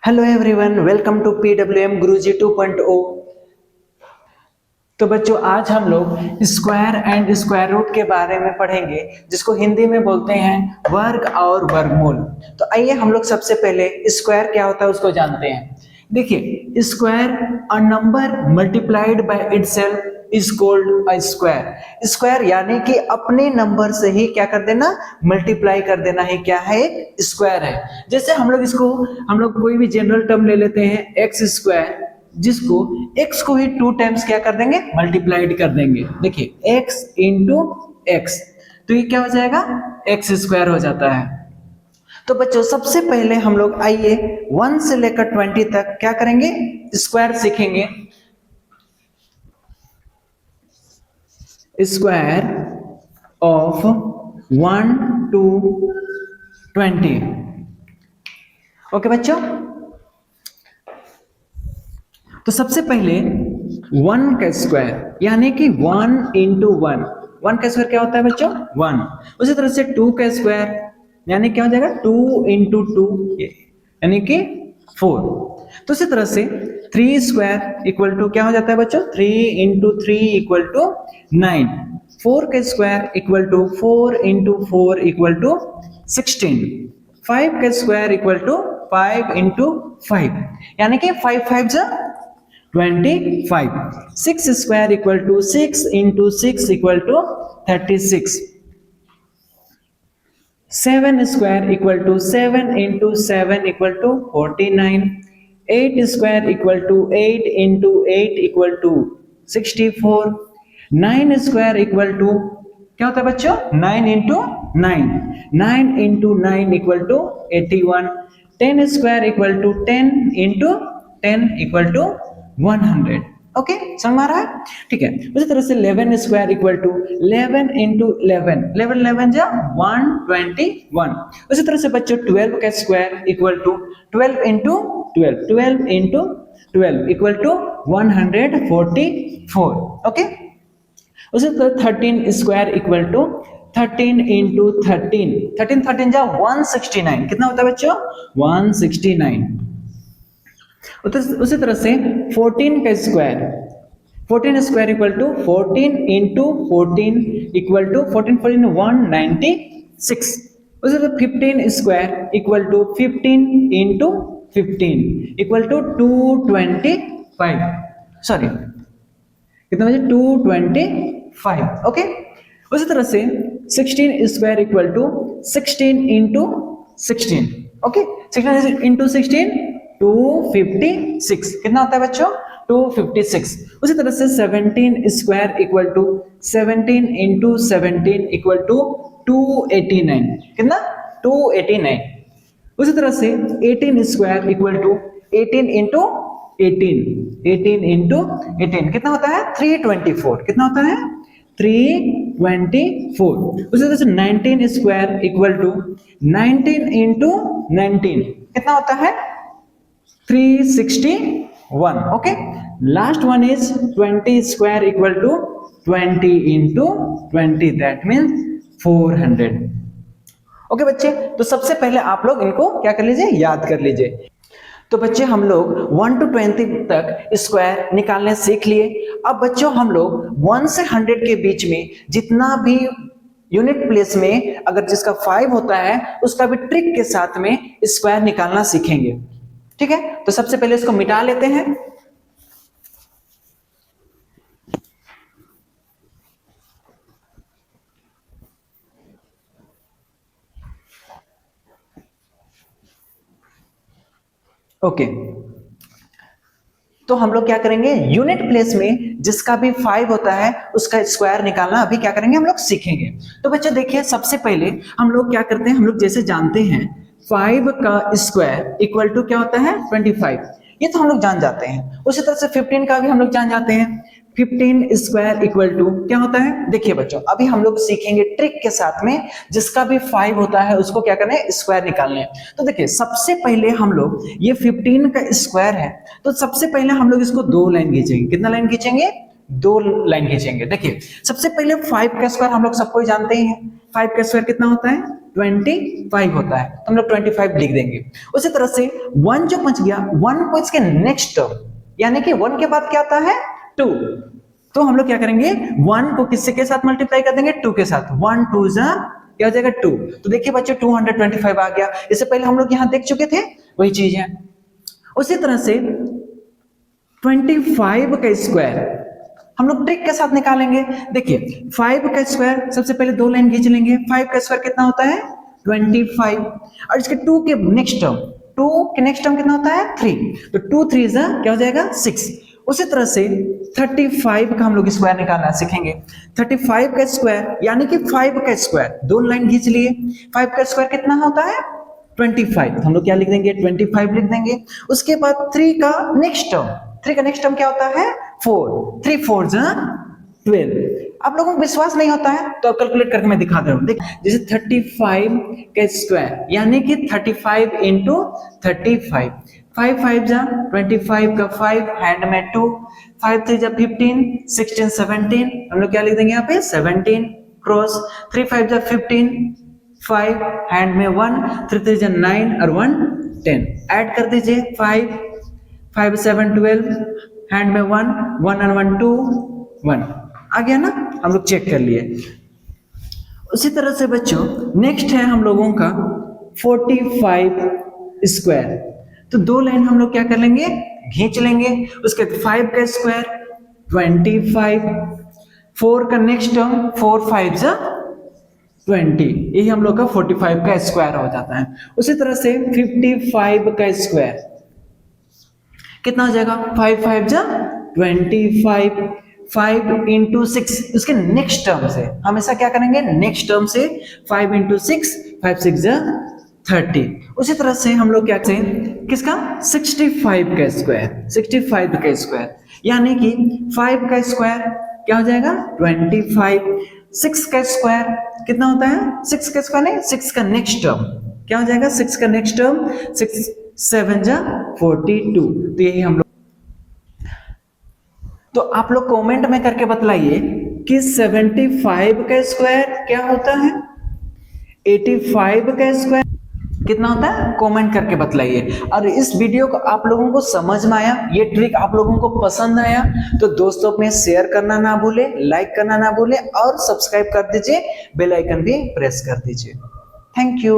Hello everyone, welcome to PWM Guruji 2.0। तो बच्चों, आज हम लोग स्क्वायर एंड स्क्वायर रूट के बारे में पढ़ेंगे, जिसको हिंदी में बोलते हैं वर्ग और वर्गमूल। तो आइए हम लोग सबसे पहले स्क्वायर क्या होता है उसको जानते हैं। देखिए, square a number multiplied by itself is called a square. Square यानी कि अपने नंबर से ही क्या कर देना, मल्टीप्लाई कर देना ही क्या है, एक स्क्वायर है। जैसे हम लोग कोई भी जनरल टर्म ले लेते हैं एक्स स्क्वायर, जिसको x को ही 2 टाइम्स क्या कर देंगे, मल्टीप्लाइड कर देंगे। देखिए x इंटू एक्स, तो ये क्या हो जाएगा, एक्स स्क्वायर हो जाता है। तो बच्चों, सबसे पहले हम लोग आइए 1 से लेकर 20 तक क्या करेंगे, स्क्वायर सीखेंगे। Square of 1 to 20। ओके बच्चों, तो सबसे पहले 1 का स्क्वायर यानी कि 1 इंटू 1। 1 का स्क्वायर क्या होता है बच्चों, 1। उसी तरह से 2 का स्क्वायर यानी क्या हो जाएगा, 2 इंटू 2 यानी कि 4। तो इसी तरह से 3 स्क्वायर इक्वल टू क्या हो जाता है बच्चों, 3 इंटू 3 इक्वल टू 9। 4 का square equal to 4 into 4 equal to 16। 5 का स्क्वायर इक्वल टू 5 इंटू 5 यानी कि 5 5 जा 25। 6 square equal to 6 into 6 equal to 36। 7 square equal to 7 into 7 equal to 49। 8 square equal to 8 into 8 equal to 64। 9 square equal to क्या होता है बच्चों, 9 into 9। 9 into 9 इक्वल टू 81। 10 square equal to 10 into 10 equal to 100। Okay, समझ में आ रहा है, ठीक है। उसी तरह से 11 स्क्वायर इक्वल टू 11 इंटू 11, 11 11 जा 121। उसी तरह से बच्चों 12 का square equal to 12 into 12, 12 into 12 equal to 144। Okay, उसी तरह 13 स्क्वायर इक्वल टू 13 इंटू 13, 13 13 जा 169। कितना होता है बच्चों, 169। उसी तरह से 14 का square, 14 square equal to 14 into 14 equal to 14 14 196। उसी तरह 15 square equal to 15 into 15 equal to 225। Sorry, कितना बजे, 225। ओके, उसी तरह से 16 square equal to 16 into 16। Okay, 16 into 16 256। कितना होता है बच्चों, 256। उसी तरह से 17 square equal to 17 into 17 equal to 289। कितना, 289। उसी तरह से 18 square equal to 18 into 18, 18 into 18 कितना होता है, 324। कितना होता है, 324। उसी तरह से 19 स्क्वायर इक्वल टू 19 इंटू 19 कितना होता है, 361। Okay, last one is 20 square equal to 20 into 20, that means 400। Okay बच्चे, तो सबसे पहले आप लोग इनको क्या कर लीजिए, याद कर लीजिए। तो बच्चे, हम लोग 1 to 20 तक स्क्वायर निकालने सीख लिए। अब बच्चों, हम लोग 1 से 100 के बीच में जितना भी यूनिट प्लेस में अगर जिसका 5 होता है, उसका भी ट्रिक के साथ में स्क्वायर निकालना सीखेंगे। ठीक है, तो सबसे पहले इसको मिटा लेते हैं। ओके, तो हम लोग क्या करेंगे, यूनिट प्लेस में जिसका भी 5 होता है उसका स्क्वायर निकालना अभी क्या करेंगे, हम लोग सीखेंगे। तो बच्चों देखिए, सबसे पहले हम लोग क्या करते हैं, हम लोग जैसे जानते हैं 5 का स्क्वायर इक्वल टू क्या होता है, 25। ये तो हम लोग जान जाते हैं। उसी तरह से 15 का भी हम लोग जान जाते हैं, 15 स्क्वायर इक्वल टू क्या होता है। देखिए बच्चों, अभी हम लोग सीखेंगे ट्रिक के साथ में, जिसका भी 5 होता है उसको क्या करना है, स्क्वायर निकालने हैं। तो देखिए, सबसे पहले हम लोग ये 15 का स्क्वायर है, तो सबसे पहले हम लोग इसको 2 लाइन खींचेंगे। कितना लाइन खींचेंगे, 2 लाइन खींचेंगे। देखिए, सबसे पहले 5 का स्क्वायर हम लोग सबको जानते ही हैं। 5 का स्क्वायर कितना होता है, 25 होता है, तो हम लोग 25 लिख देंगे। उसी तरह से 1 जो बच गया, 1 को इसके नेक्स्ट टर्म, यानी कि 1 के बाद क्या आता है 2, तो हम लोग क्या करेंगे 1 को किससे के साथ मल्टीप्लाई कर देंगे 2 के साथ, 1 2 जा क्या हो जाएगा 2। तो देखिए बच्चों 225 आ गया, इससे पहले हम लोग यहां देख चुके थे, वही चीज है। उसी तरह से 25 का स्क्वायर हम लोग ट्रिक के साथ निकालेंगे। देखिए 5 का स्क्वायर, सबसे पहले दो लाइन खींच लेंगे, 5 का स्क्वायर कितना होता है 25, और इसके 2 के नेक्स्ट टर्म, 2 के नेक्स्ट टर्म कितना होता है 3, तो 2 3 जा क्या हो जाएगा 6। उसी तरह से 35 का हम लोग स्क्वायर निकालना सीखेंगे। 35 का स्क्वायर यानी कि 5 का स्क्वायर, दो लाइन खींच लिए, 5 का स्क्वायर कितना होता है 25, तो हम लोग क्या लिख देंगे 25 लिख देंगे। उसके बाद 3 का नेक्स्ट टर्म, 3 का नेक्स्ट टर्म क्या होता है 4, 3 4 जा 12। आप लोगों को विश्वास नहीं होता है तो कैलकुलेट करके मैं दिखा दे रहा हूं। देख जैसे 35 का स्क्वायर यानी कि 35 इंटू 35, 5 5 जा 25 का 5 हैंड में 2, 5 3 जा 15, 16 17, हम लोग क्या लिख देंगे यहाँ पे 17 क्रॉस, 3 5 जा 15, 5 हैंड में 1, 3 3 जा 9 और 1 10, ऐड कर दीजिए 5 5 7 12, हैंड में 1 1 और 1 2 1 आ गया ना, हम लोग चेक कर लिए। उसी तरह से बच्चों नेक्स्ट है हम लोगों का 45 स्क्वायर, तो दो लाइन हम लोग क्या कर लेंगे खींच लेंगे। उसके 5 का स्क्वायर 25, 4 का नेक्स्ट टर्म 4 5 जा 20, यही हम लोग का 45 का स्क्वायर हो जाता है। उसी तरह से 55 का स्क्वायर कितना हो जाएगा 5 5 जा 25, 5 इंटू 6, उसके नेक्स्ट टर्म से हमेशा क्या करेंगे नेक्स्ट टर्म से 5 इंटू 6, 5 6 जा 30। उसी तरह से हम लोग क्या करें किसका 65 का स्क्वायर, 65 का स्क्वायर यानी कि 5 का स्क्वायर क्या हो जाएगा 25, 6 का स्क्वायर कितना होता है 6 का स्क्वायर नहीं 6 का नेक्स्ट टर्म क्या हो जाएगा 6 का नेक्स्ट टर्म 6 7 जा 42, तो यही हम लोग। तो आप लोग कमेंट में करके बतलाइए कि 75 का स्क्वायर क्या होता है, 85 का स्क्वायर कितना होता है, कमेंट करके बतलाइए। और इस वीडियो को आप लोगों को समझ में आया, ये ट्रिक आप लोगों को पसंद आया तो दोस्तों में शेयर करना ना भूले, लाइक करना ना भूले और सब्सक्राइब कर दीजिए, बेल आइकन भी प्रेस कर दीजिए। Thank you.